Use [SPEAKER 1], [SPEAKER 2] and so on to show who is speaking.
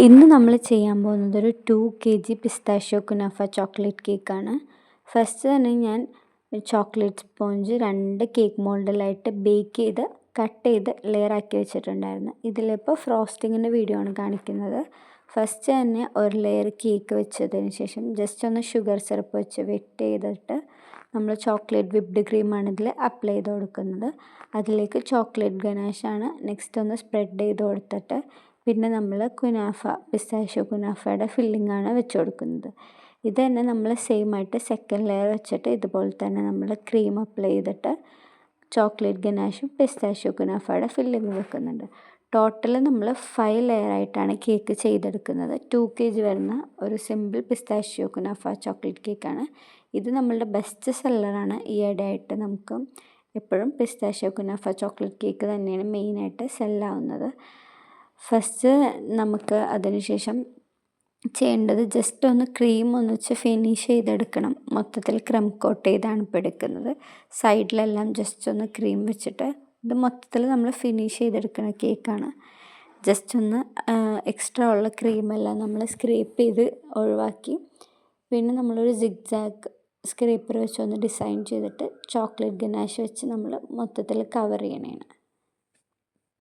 [SPEAKER 1] ഇന്ന് നമ്മൾ ചെയ്യാൻ പോകുന്നത് ഒരു 2 kg പിസ്താഷ്യോ കുനാഫ ചോക്ലേറ്റ് കേക്കാണ്. ഫസ്റ്റ് തന്നെ ഞാൻ ചോക്ലേറ്റ് സ്പോഞ്ച് 2 കേക്ക് മോൾഡിലായിട്ട് ബേക്ക് ചെയ്ത് കട്ട് ചെയ്ത് ലെയറാക്കി വെച്ചിട്ടുണ്ടായിരുന്നു. ഇതിലിപ്പോൾ ഫ്രോസ്റ്റിങ്ങിൻ്റെ വീഡിയോ ആണ് കാണിക്കുന്നത്. ഫസ്റ്റ് തന്നെ ഒരു ലെയർ കേക്ക് വെച്ചതിന് ശേഷം ജസ്റ്റ് ഒന്ന് ഷുഗർ സിറപ്പ് വെച്ച് വെറ്റ് ചെയ്തിട്ട് നമ്മൾ ചോക്ലേറ്റ് വിപ്ഡ് ക്രീമാണ് ഇതിൽ അപ്ലൈ ചെയ്ത് കൊടുക്കുന്നത്. അതിലേക്ക് ചോക്ലേറ്റ് ഗനാഷാണ് നെക്സ്റ്റ് ഒന്ന് സ്പ്രെഡ് ചെയ്ത് കൊടുത്തിട്ട് പിന്നെ നമ്മൾ കുനാഫ പിസ്താഷ്യോ കുനാഫയുടെ ഫില്ലിംഗ് ആണ് വെച്ച് കൊടുക്കുന്നത്. ഇത് തന്നെ നമ്മൾ സെയിം ആയിട്ട് സെക്കൻഡ് ലെയർ വെച്ചിട്ട് ഇതുപോലെ തന്നെ നമ്മൾ ക്രീം അപ്ലൈ ചെയ്തിട്ട് ചോക്ലേറ്റ് ഗനാഷും പിസ്താഷ്യോ കുനാഫയുടെ ഫില്ലിംഗ് വെക്കുന്നുണ്ട്. ടോട്ടൽ നമ്മൾ 5 ലെയർ ആയിട്ടാണ് കേക്ക് ചെയ്തെടുക്കുന്നത്. 2 kg വരുന്ന ഒരു സിമ്പിൾ പിസ്താഷ്യോ കുനാഫ ചോക്ലേറ്റ് കേക്കാണ്. ഇത് നമ്മളുടെ ബെസ്റ്റ് സെല്ലറാണ്. ഈയിടെയായിട്ട് നമുക്ക് എപ്പോഴും പിസ്താഷ്യോ കുനാഫ ചോക്ലേറ്റ് കേക്ക് തന്നെയാണ് മെയിനായിട്ട് സെല്ലാവുന്നത്. ഫസ്റ്റ് നമുക്ക് അതിനുശേഷം ചെയ്യേണ്ടത് ജസ്റ്റ് ഒന്ന് ക്രീം ഒന്ന് വെച്ച് ഫിനിഷ് ചെയ്തെടുക്കണം. മൊത്തത്തിൽ ക്രം കോട്ട് ചെയ്താണ് ഇപ്പോൾ എടുക്കുന്നത്. സൈഡിലെല്ലാം ജസ്റ്റ് ഒന്ന് ക്രീം വെച്ചിട്ട് ഇത് മൊത്തത്തിൽ നമ്മൾ ഫിനിഷ് ചെയ്തെടുക്കുന്ന കേക്കാണ്. ജസ്റ്റ് ഒന്ന് എക്സ്ട്രാ ഉള്ള ക്രീമെല്ലാം നമ്മൾ സ്ക്രേപ്പ് ചെയ്ത് ഒഴിവാക്കി പിന്നെ നമ്മളൊരു സിഗ്സാഗ് സ്ക്രേപ്പർ വെച്ച് ഒന്ന് ഡിസൈൻ ചെയ്തിട്ട് ചോക്ലേറ്റ് ഗനാഷ് വെച്ച് നമ്മൾ മൊത്തത്തിൽ കവർ ചെയ്യണതാണ്.